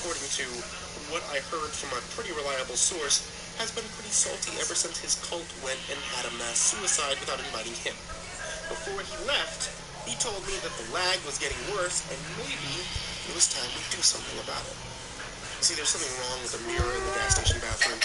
according to what I heard from a pretty reliable source, has been pretty salty ever since his cult went and had a mass suicide without inviting him. Before he left, he told me that the lag was getting worse and maybe it was time we do something about it. See, there's something wrong with the mirror in the gas station bathroom.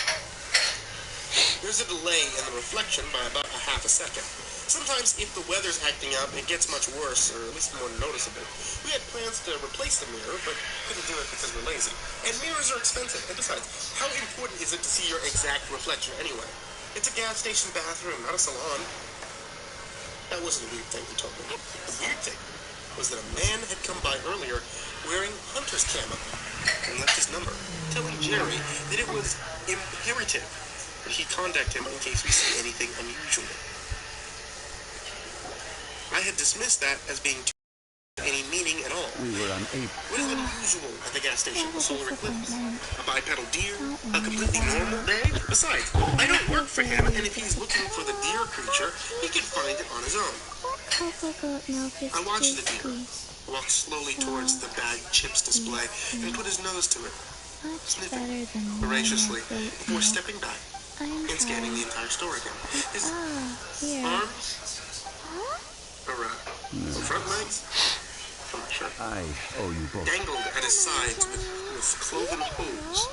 There's a delay in the reflection by about a half a second. Sometimes, if the weather's acting up, it gets much worse, or at least more noticeable. We had plans to replace the mirror, but couldn't do it because we're lazy. And mirrors are expensive, and besides, how important is it to see your exact reflection anyway? It's a gas station bathroom, not a salon. That wasn't a weird thing he told me. The weird thing was that a man had come by earlier wearing hunter's camo and left his number, telling Jerry that it was imperative that he contact him in case we see anything unusual. I had dismissed that as being any meaning at all. We were unable. What is unusual at the gas station? A solar eclipse? A bipedal deer? A completely normal day? Besides, I don't work for him, and if he's looking for the deer creature, he can find it on his own. I watched the deer walk slowly towards the bagged chips display and put his nose to it, sniffing voraciously before stepping back and scanning the entire store again. His arms? Or front legs? I'm not sure. I owe you both. Dangled at his sides with cloven hose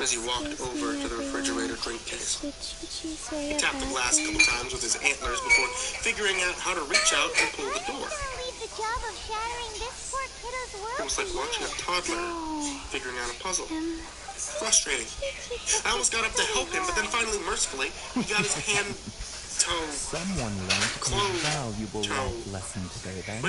as he walked over to the refrigerator drink case. He tapped the glass a couple times with his antlers before figuring out how to reach out and pull the door. It was like watching a toddler figuring out a puzzle. Frustrating. I almost got up to help him, but then finally, mercifully, he got his hand... Someone learned a valuable life lesson today, then.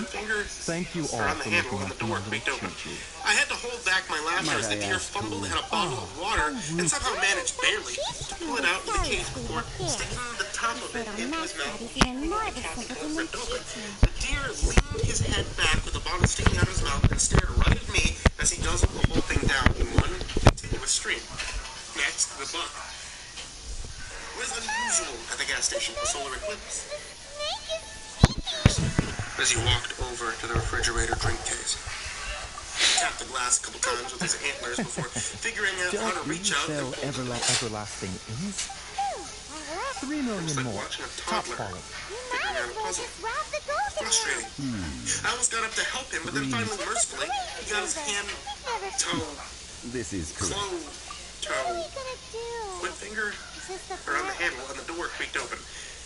Thank you all on the for handle looking and the after door my creaked little open. choo-choo. I had to hold back my laughter as the deer fumbled at a bottle of water and somehow managed barely to pull it out of the case before sticking the top of it into his mouth and the cap until it ripped open. The deer leaned his head back with the bottle sticking out of his mouth and stared right at me as he guzzled the whole thing down in one continuous stream. Next, the buck. What is unusual at the gas station? A solar eclipse? As he walked over to the refrigerator drink case. He tapped the glass a couple times with his antlers before figuring out how to reach out and pull the door. Everlasting Inns? 3 million Like more. watching a Top toddler quality. figuring out a puzzle. Frustrating. I almost got up to help him, but then finally, mercifully, he got his hand, toe, This is correct. toe, foot finger, around the handle, and the door creaked open.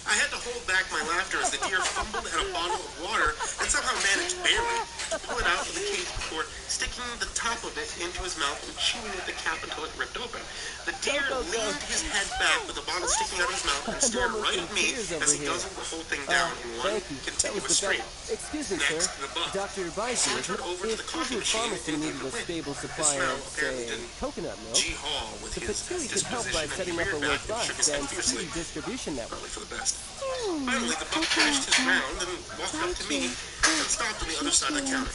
I had to hold back my laughter as the deer fumbled at a bottle of water and somehow managed barely to pull it out of the case before sticking the top of it into his mouth and chewing at the cap until it ripped open. The deer leaned his head back with the bottle sticking out of his mouth and stared right at me as he guzzled the whole thing down in one continuous stream. Excuse me, Next, sir. the buck. Doctor advised you, Sauntered over to the if coffee your machine pharmacy and needed a took a stable The supply smell of, apparently say, didn't coconut milk, G-haul with the his facility could help by disposition, and setting he up a reared back and shook robust his head and fiercely. speedy distribution network. Probably for the best. Finally, the buck finished his round and walked up to me and stopped on the other side of the counter.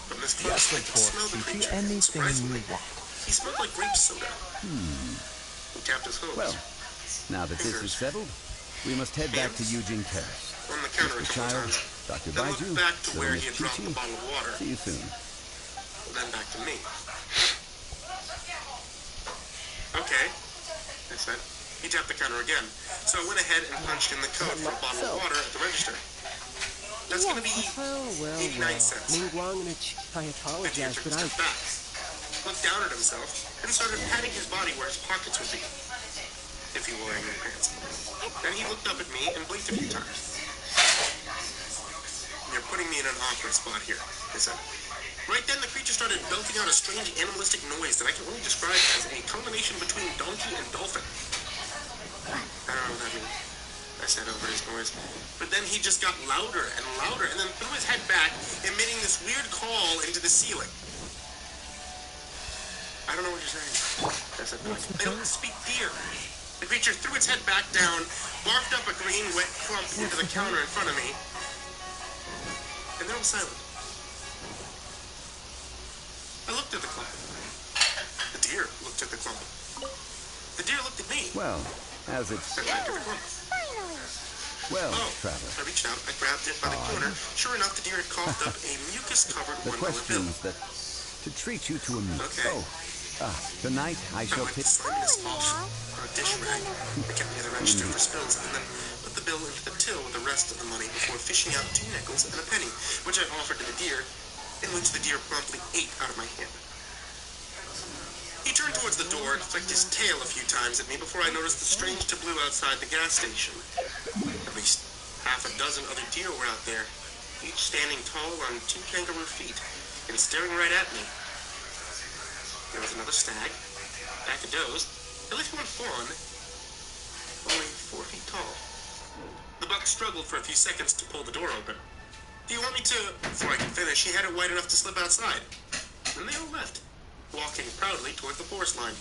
From this close, I could smell the creature. Anything Surprisingly, you want. he smelled like grape soda. He tapped his hose. Well, now that this is settled, we must head back to Eugene Terrace. On the counter a Mr. couple Child, times. Dr. Then Baidu, looked back to so where Miss he had dropped Chi-Chi. the bottle of water. See you soon. Then back to me. Okay, I said. He tapped the counter again, so I went ahead and punched in the code for a bottle of water at the register. That's going to be 89 cents. I The deer apologize, took a but I... step back, looked down at himself, and started patting his body where his pockets would be, if he were wearing any pants. Then he looked up at me and blinked a few times. You're putting me in an awkward spot here, I said. Right then, the creature started belting out a strange animalistic noise that I can only describe as a combination between donkey and dolphin. I don't know what that means, I said over his noise. But then he just got louder and louder, and then threw his head back, emitting this weird call into the ceiling. I don't know what you're saying, I said back. I don't speak deer. The creature threw its head back down, barfed up a green, wet clump into the counter in front of me, and then it was silent. I looked at the clump. The deer looked at the clump. The deer looked at me. Well, as it's... And back at the clump. Well, Oh, Traveler, I reached out, I grabbed it by the corner. Sure enough, the deer had coughed up a mucus-covered the $1 bill. question is that to treat you to a meal. Okay. Oh, Tonight I shall take this off on a dish rag. I kept near the register for spills, and then put the bill into the till with the rest of the money before fishing out 2 nickels and a penny, which I offered to the deer, in which the deer promptly ate out of my hand. He turned towards the door and flicked his tail a few times at me before I noticed the strange tableau outside the gas station. At least half a dozen other deer were out there, each standing tall on 2 kangaroo feet and staring right at me. There was another stag, back a does, at least one fawn, only 4 feet tall. The buck struggled for a few seconds to pull the door open. Do you want me to? Before I could finish, he had it wide enough to slip outside. And they all left, walking proudly toward the forest line.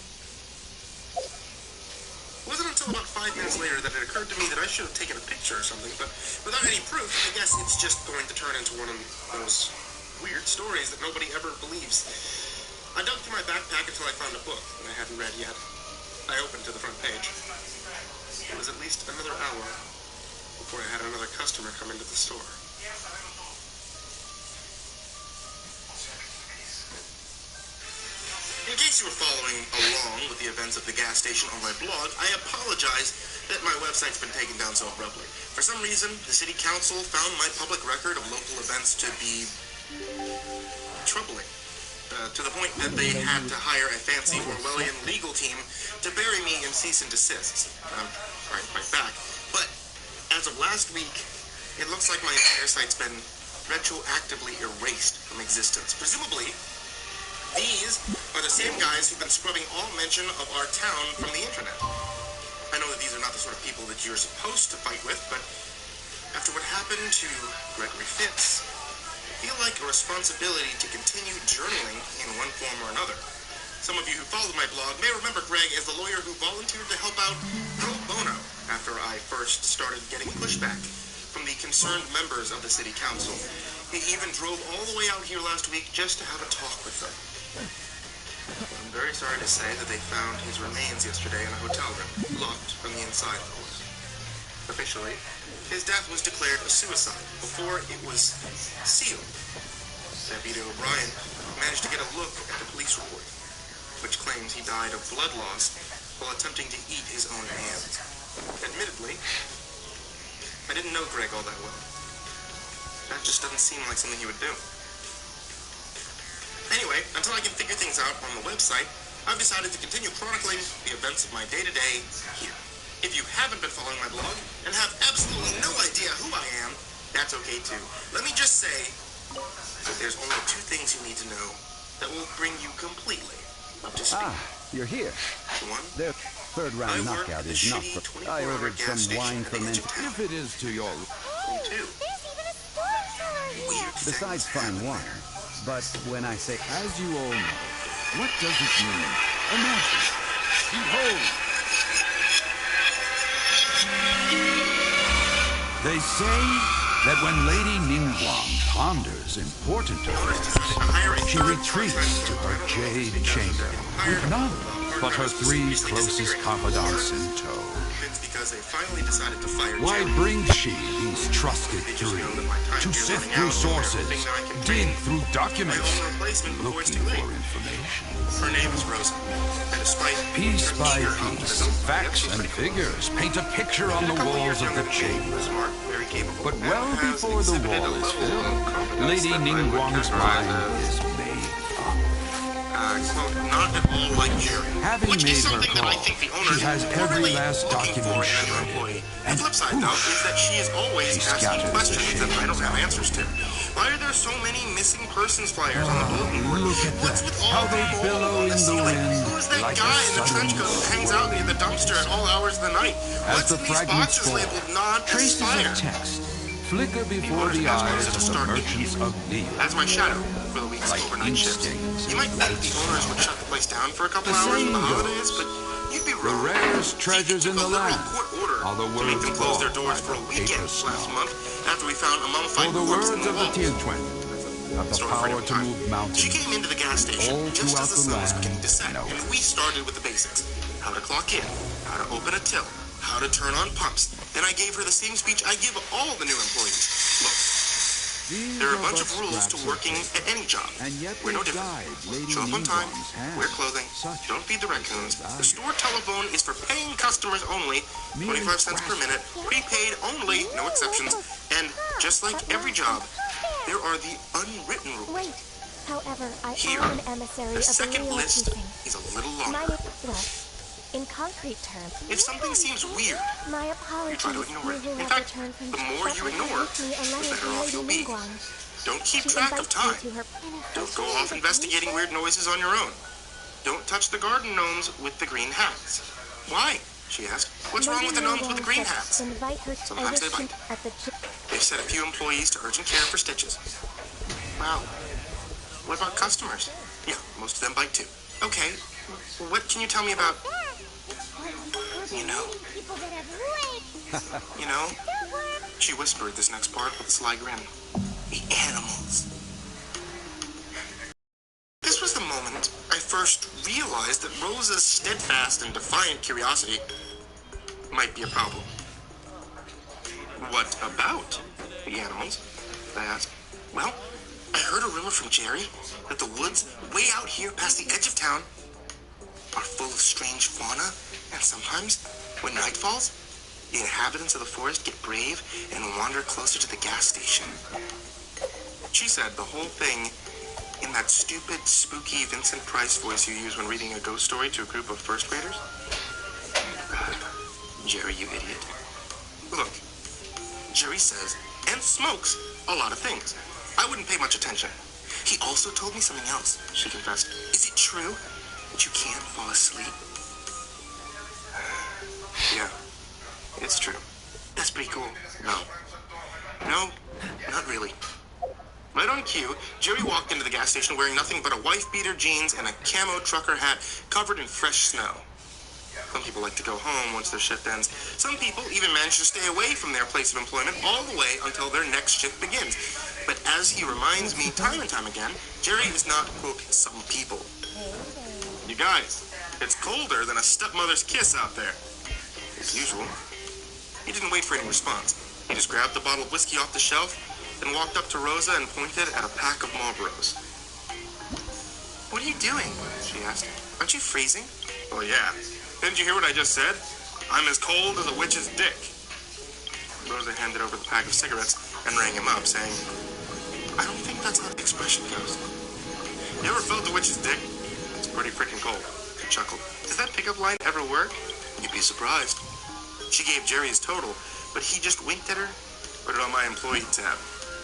It wasn't until about 5 minutes later that it occurred to me that I should have taken a picture or something, but without any proof, I guess it's just going to turn into one of those weird stories that nobody ever believes. I dug through my backpack until I found a book that I hadn't read yet. I opened to the front page. It was at least another hour before I had another customer come into the store. In case you were following along with the events of the gas station on my blog, I apologize that my website's been taken down so abruptly. For some reason, the city council found my public record of local events to be troubling, to the point that they had to hire a fancy Orwellian legal team to bury me in cease and desists. I'm right back. But as of last week, it looks like my entire site's been retroactively erased from existence. Presumably, these are the same guys who've been scrubbing all mention of our town from the internet. I know that these are not the sort of people that you're supposed to fight with, but after what happened to Gregory Fitz, I feel like a responsibility to continue journaling in one form or another. Some of you who followed my blog may remember Greg as the lawyer who volunteered to help out pro bono after I first started getting pushback from the concerned members of the city council. He even drove all the way out here last week just to have a talk with them. I'm very sorry to say that they found his remains yesterday in a hotel room, locked from the inside, of course. Officially, his death was declared a suicide before it was sealed. Deputy O'Brien managed to get a look at the police report, which claims he died of blood loss while attempting to eat his own hands. Admittedly, I didn't know Greg all that well. That just doesn't seem like something he would do. Anyway, until I can figure things out on the website, I've decided to continue chronicling the events of my day-to-day here. If you haven't been following my blog and have absolutely no idea who I am, that's okay too. Let me just say that there's only 2 things you need to know that will bring you completely up to speed. You're here. One, The third round knockout is not for... I ordered some wine fermented. If it is to your... 2, Besides fine wine. But when I say... As you all know, what does it mean? Imagine. Behold. They say that when Lady Ningguang ponders important affairs, she retreats to her jade chamber with none but her 3 closest confidants in tow. because they finally decided to fire Why Jim. brings she these trusted 3 to sift through sources, dig throrough documents, looking for information? Her name is Rosa, and despite Piece her by eager piece, optimism, facts and figures paint a picture on the walls of the chamber. smart, very capable, But and well has before the exhibited wall a is level of filled, competence Lady that I would Ningguang's categorize mind as, is made up. quote, not at all like Jerry. Having Which made is her something that I call, think the she owners has were every really last looking document for in a new shredded, employee. and The flip side, though, whoosh, is that she is always she asking scatters the questions that I don't have shades answers to. Why are there so many missing persons flyers on the bulletin board? Look at What's that, with how all they the billow mold on in the the ceiling? wind Who's that like a guy in the trench sudden coat who hangs out near the dumpster at all hours of the night? As What's the in these fragments boxes fall, labeled non-fire? traces of text flicker before the eyes of the merchants of Neil. As my shadow for the week's Like overnight ink shifts. stains You might think the owners would shut the place down for a couple The hours for saying the goes, holidays, but you'd be the wrong. rarest treasures in the land Court order are the to make them words close their born doors by for a the weekend paper last snow. month after we found a mummified For the corpse words in the of the wall. Tin Twin have the Story for power another to time. move She mountains. came into the gas station All just throughout as the the sun was land, beginning to set, no. and we started with the basics: how to clock in, how to open a till, how to turn on pumps. Then I gave her the same speech I give all the new employees. Look, There are a bunch of rules to working at any job. And yet We're no different. Show up on time, wear clothing, don't feed the raccoons. The store telephone is for paying customers only, 25 cents per minute, prepaid only, no exceptions. And just like every job, there are the unwritten rules. Wait. However, I Here, am an emissary the of the second real list teaching. is a little My longer. in concrete terms. If something seems weird, My apologies. try to ignore it. You who In have fact, returned from the more you ignore, with me a the letter better from off Lady you'll be. Mingguang. Don't keep She track of invites me time. to her- Don't go off investigating weird noises on your own. Don't touch the garden gnomes with the green hats. Why? She asked. What's wrong with the gnomes with the green hats? Invite her to Sometimes they bite. at the gym. They've sent a few employees to urgent care for stitches. Wow. What about customers? Yeah, most of them bite too. Okay, what can you tell me about... You know? You know? She whispered this next part with a sly grin. The animals. This was the moment I first realized that Rosa's steadfast and defiant curiosity might be a problem. What about the animals? I asked. Well, I heard a rumor from Jerry that the woods way out here past the edge of town are full of strange fauna, and sometimes, when night falls, the inhabitants of the forest get brave and wander closer to the gas station. She said the whole thing in that stupid, spooky Vincent Price voice you use when reading a ghost story to a group of first graders. Jerry, you idiot. Look, Jerry says, and smokes, a lot of things. I wouldn't pay much attention. He also told me something else, she confessed. Is it true that you can't fall asleep? Yeah, it's true. That's pretty cool. No, not really. Right on cue, Jerry walked into the gas station wearing nothing but a wife-beater jeans and a camo trucker hat covered in fresh snow. Some people like to go home once their shift ends. Some people even manage to stay away from their place of employment all the way until their next shift begins. But as he reminds me time and time again, Jerry is not, quote, some people. You guys, it's colder than a stepmother's kiss out there. As usual. He didn't wait for any response. He just grabbed the bottle of whiskey off the shelf, then walked up to Rosa and pointed at a pack of Marlboros. What are you doing? She asked. Aren't you freezing? Oh, yeah. Didn't you hear what I just said? I'm as cold as a witch's dick. Rosa handed over the pack of cigarettes and rang him up, saying, I don't think that's how the expression goes. You ever felt the witch's dick? It's pretty freaking cold. He chuckled. Does that pickup line ever work? You'd be surprised. She gave Jerry his total, but he just winked at her, put it on my employee tab,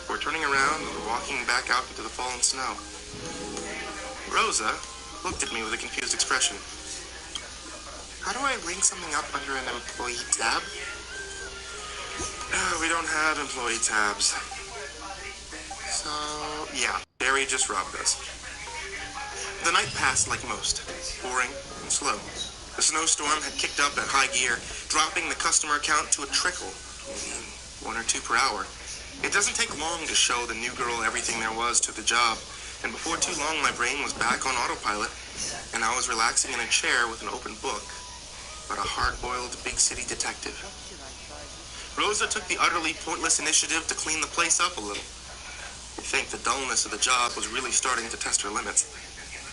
before turning around and walking back out into the fallen snow. Rosa looked at me with a confused expression. How do I ring something up under an employee tab? We don't have employee tabs. So, yeah, Jerry just robbed us. The night passed like most, boring and slow. The snowstorm had kicked up at high gear, dropping the customer count to a trickle, maybe 1 or 2 per hour. It doesn't take long to show the new girl everything there was to the job, and before too long my brain was back on autopilot, and I was relaxing in a chair with an open book, but a hard-boiled big city detective. Rosa took the utterly pointless initiative to clean the place up a little. I think the dullness of the job was really starting to test her limits.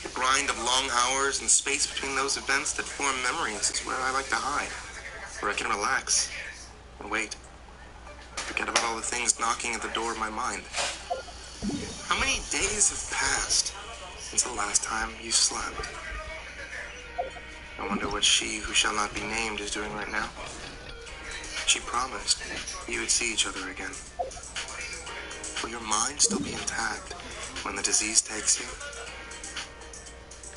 The grind of long hours and space between those events that form memories is where I like to hide, where I can relax and wait. Forget about all the things knocking at the door of my mind. How many days have passed since the last time you slept? I wonder what she who shall not be named is doing right now. She promised you would see each other again. Will your mind still be intact when the disease takes you?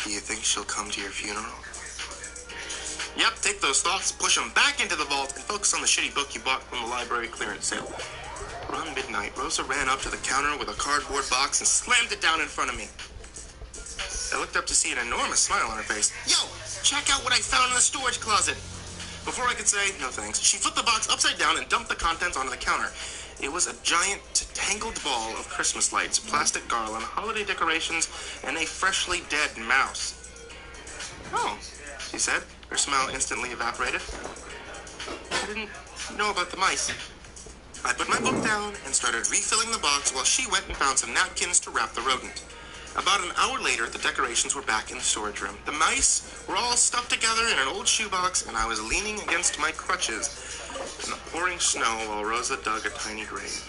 Do you think she'll come to your funeral? Yep, take those thoughts, push them back into the vault, and focus on the shitty book you bought from the library clearance sale. Around midnight, Rosa ran up to the counter with a cardboard box and slammed it down in front of me. I looked up to see an enormous smile on her face. Yo, check out what I found in the storage closet. Before I could say, no thanks, she flipped the box upside down and dumped the contents onto the counter. It was a giant, tangled ball of Christmas lights, plastic garland, holiday decorations, and a freshly dead mouse. Oh, she said. Her smile instantly evaporated. I didn't know about the mice. I put my book down and started refilling the box while she went and found some napkins to wrap the rodent. About an hour later, the decorations were back in the storage room. The mice were all stuffed together in an old shoebox, and I was leaning against my crutches in the pouring snow while Rosa dug a tiny grave.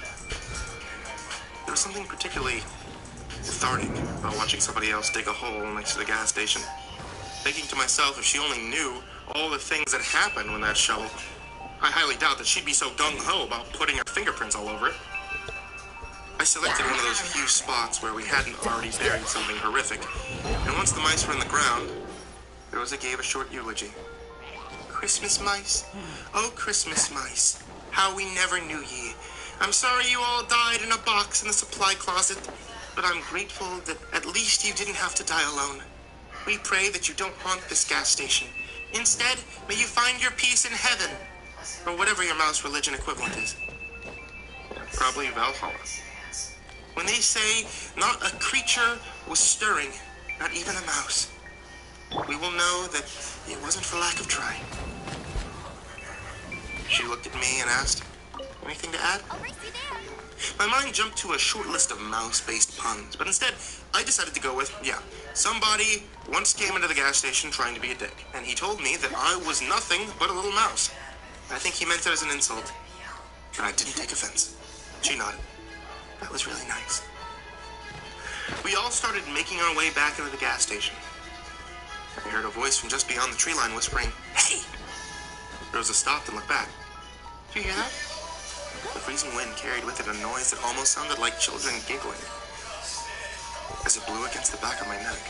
There was something particularly cathartic about watching somebody else dig a hole next to the gas station. Thinking to myself, if she only knew all the things that happened when that shovel, I highly doubt that she'd be so gung-ho about putting her fingerprints all over it. I selected one of those few spots where we hadn't already buried something horrific, and once the mice were in the ground, Rosa gave a short eulogy. Christmas mice, oh Christmas mice, how we never knew ye. I'm sorry you all died in a box in the supply closet, but I'm grateful that at least you didn't have to die alone. We pray that you don't haunt this gas station. Instead, may you find your peace in heaven, or whatever your mouse religion equivalent is. Probably Valhalla. When they say not a creature was stirring, not even a mouse, we will know that it wasn't for lack of trying. She looked at me and asked, anything to add? My mind jumped to a short list of mouse-based puns, but instead, I decided to go with, somebody once came into the gas station trying to be a dick, and he told me that I was nothing but a little mouse. I think he meant it as an insult, and I didn't take offense. She nodded. That was really nice. We all started making our way back into the gas station. I heard a voice from just beyond the tree line whispering, "Hey!" Rosa stopped and looked back. "Do you hear that?" The freezing wind carried with it a noise that almost sounded like children giggling as it blew against the back of my neck.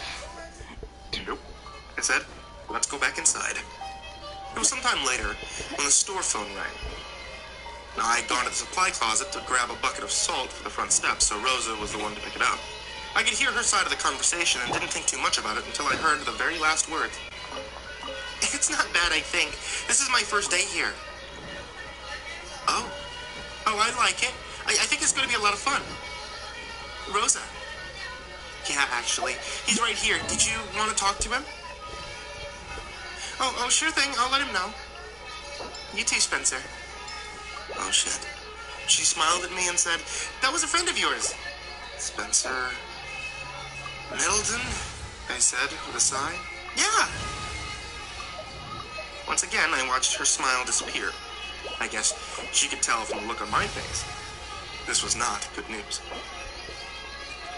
"Nope," I said. "Let's go back inside." It was sometime later when the store phone rang. Now, I had gone to the supply closet to grab a bucket of salt for the front steps, so Rosa was the one to pick it up. I could hear her side of the conversation and didn't think too much about it until I heard the very last words. "It's not bad, I think. This is my first day here." Oh, I like it. I think it's going to be a lot of fun." "Rosa." "Yeah, actually. He's right here. Did you want to talk to him?" Oh, sure thing. I'll let him know." "You too, Spencer." "Oh, shit." She smiled at me and said, "That was a friend of yours." "Spencer Middleton?" I said with a sigh. "Yeah." Once again, I watched her smile disappear. I guess she could tell from the look on my face. This was not good news.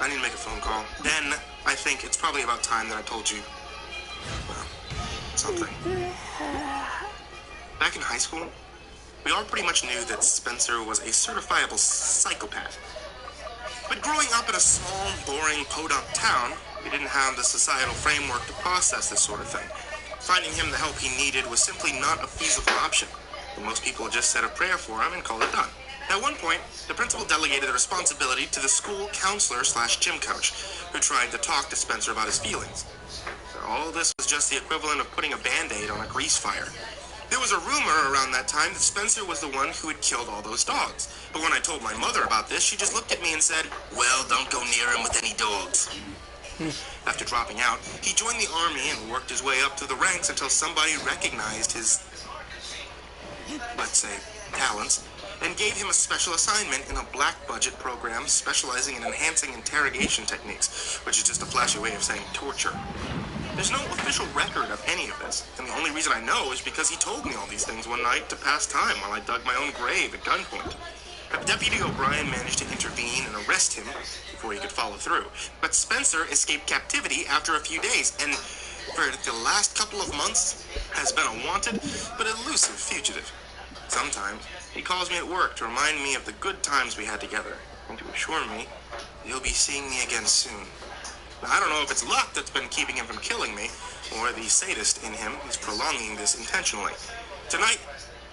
I need to make a phone call. Then, I think it's probably about time that I told you, well, something. Back in high school, we all pretty much knew that Spencer was a certifiable psychopath. But growing up in a small, boring, podunk town, we didn't have the societal framework to process this sort of thing. Finding him the help he needed was simply not a feasible option. And most people just said a prayer for him and called it done. At one point, the principal delegated the responsibility to the school counselor/gym coach, who tried to talk to Spencer about his feelings. All this was just the equivalent of putting a Band-Aid on a grease fire. There was a rumor around that time that Spencer was the one who had killed all those dogs. But when I told my mother about this, she just looked at me and said, "Well, don't go near him with any dogs." After dropping out, he joined the army and worked his way up through the ranks until somebody recognized his, let's say, talents, and gave him a special assignment in a black-budget program specializing in enhancing interrogation techniques, which is just a flashy way of saying torture. There's no official record of any of this, and the only reason I know is because he told me all these things one night to pass time while I dug my own grave at gunpoint. Deputy O'Brien managed to intervene and arrest him before he could follow through, but Spencer escaped captivity after a few days, and for the last couple of months has been a wanted but elusive fugitive. Sometimes he calls me at work to remind me of the good times we had together, and to assure me he'll be seeing me again soon. Now, I don't know if it's luck that's been keeping him from killing me, or the sadist in him is prolonging this intentionally. Tonight,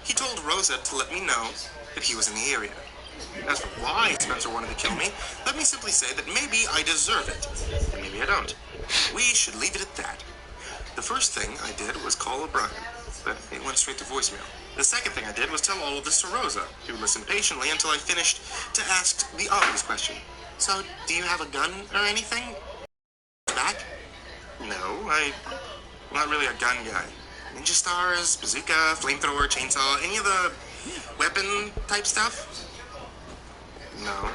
he told Rosa to let me know that he was in the area. As for why Spencer wanted to kill me, let me simply say that maybe I deserve it, and maybe I don't. We should leave it at that. The first thing I did was call O'Brien, but it went straight to voicemail. The second thing I did was tell all of this to Rosa, who listened patiently until I finished to ask the obvious question. "So, do you have a gun or anything?" "Back?" "No, I'm not really a gun guy. Ninja stars, bazooka, flamethrower, chainsaw, any of the weapon type stuff?" No.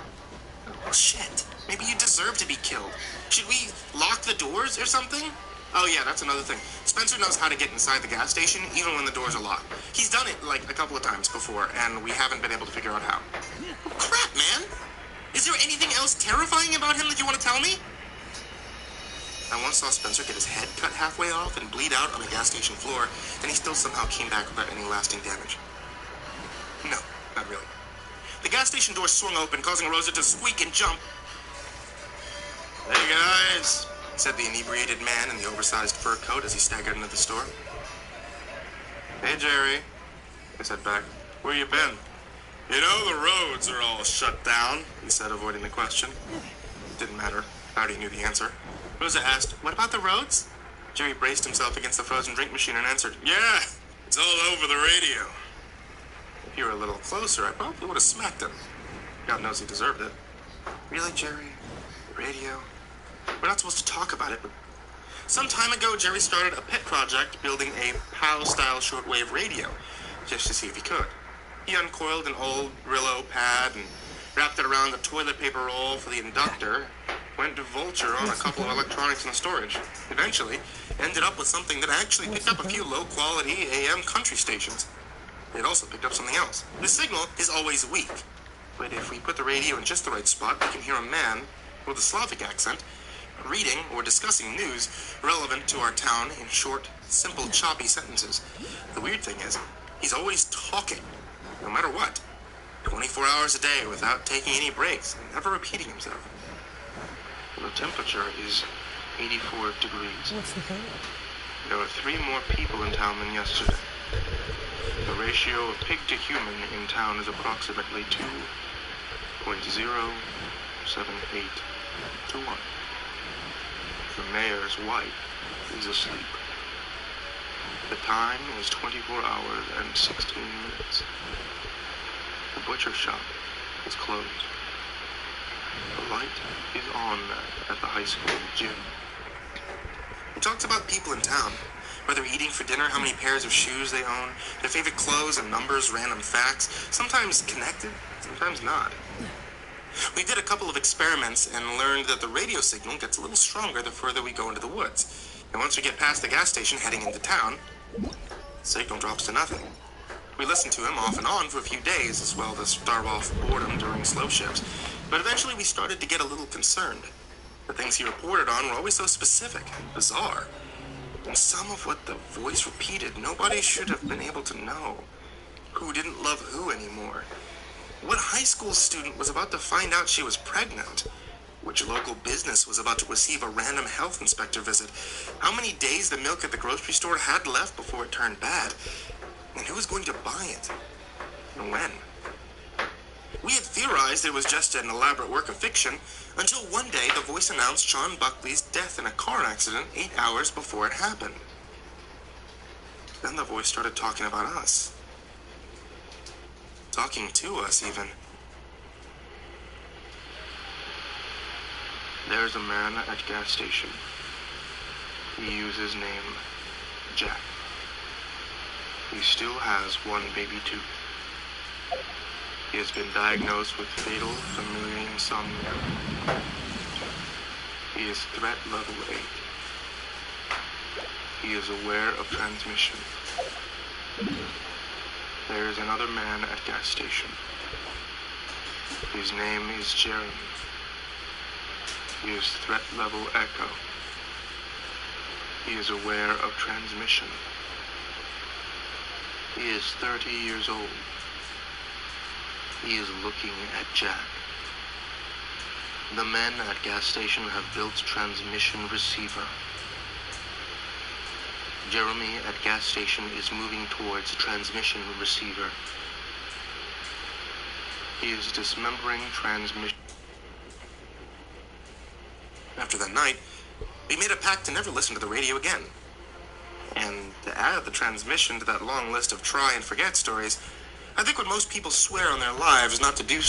Well, shit. Maybe you deserve to be killed. Should we lock the doors or something? Oh yeah, that's another thing. Spencer knows how to get inside the gas station even when the doors are locked. He's done it like a couple of times before, and we haven't been able to figure out how. Oh, crap, man! Is there anything else terrifying about him that you want to tell me? I once saw Spencer get his head cut halfway off and bleed out on the gas station floor, and he still somehow came back without any lasting damage. No, not really. The gas station door swung open, causing Rosa to squeak and jump. Hey guys, said the inebriated man in the oversized fur coat as he staggered into the store. Hey Jerry, I said back. Where you been? You know the roads are all shut down, he said, avoiding the question. It didn't matter. I already knew the answer. Rosa asked, what about the roads? Jerry braced himself against the frozen drink machine and answered, yeah, it's all over the radio. If you were a little closer, I probably would have smacked him. God knows he deserved it. Really, Jerry? The radio? We're not supposed to talk about it, but some time ago, Jerry started a pet project building a PAL-style shortwave radio, just to see if he could. He uncoiled an old Brillo pad and wrapped it around the toilet paper roll for the inductor, went to Vulture on a couple of electronics in the storage. Eventually, ended up with something that actually picked up a few low-quality AM country stations. It also picked up something else. The signal is always weak, but if we put the radio in just the right spot, we can hear a man with a Slavic accent reading or discussing news relevant to our town in short, simple, choppy sentences. The weird thing is, he's always talking, no matter what. 24 hours a day without taking any breaks, and never repeating himself. The temperature is 84 degrees. There are 3 more people in town than yesterday. The ratio of pig to human in town is approximately 2.078 to 1. The mayor's wife is asleep. The time is 24 hours and 16 minutes. The butcher shop is closed. The light is on at the high school gym. He talks about people in town, where they're eating for dinner, how many pairs of shoes they own, their favorite clothes and numbers, random facts, sometimes connected, sometimes not. We did a couple of experiments and learned that the radio signal gets a little stronger the further we go into the woods. And once we get past the gas station heading into town, the signal drops to nothing. We listened to him off and on for a few days, as well to starve off boredom during slow shifts. But eventually we started to get a little concerned. The things he reported on were always so specific and bizarre. And some of what the voice repeated, nobody should have been able to know. Who didn't love who anymore? What high school student was about to find out she was pregnant? Which local business was about to receive a random health inspector visit? How many days the milk at the grocery store had left before it turned bad? And who was going to buy it? And when? We had theorized it was just an elaborate work of fiction until one day the voice announced Sean Buckley's death in a car accident 8 hours before it happened. Then the voice started talking about us. Talking to us, even. There's a man at gas station. He uses name Jack. He still has one baby tooth. He has been diagnosed with fatal familial insomnia. He is threat level 8. He is aware of transmission. There is another man at gas station. His name is Jeremy. He is threat level Echo. He is aware of transmission. He is 30 years old. He is looking at Jack. The men at gas station have built transmission receiver. Jeremy at gas station is moving towards transmission receiver. He is dismembering transmission. After that night, we made a pact to never listen to the radio again. And to add the transmission to that long list of try and forget stories, I think what most people swear on their lives not to do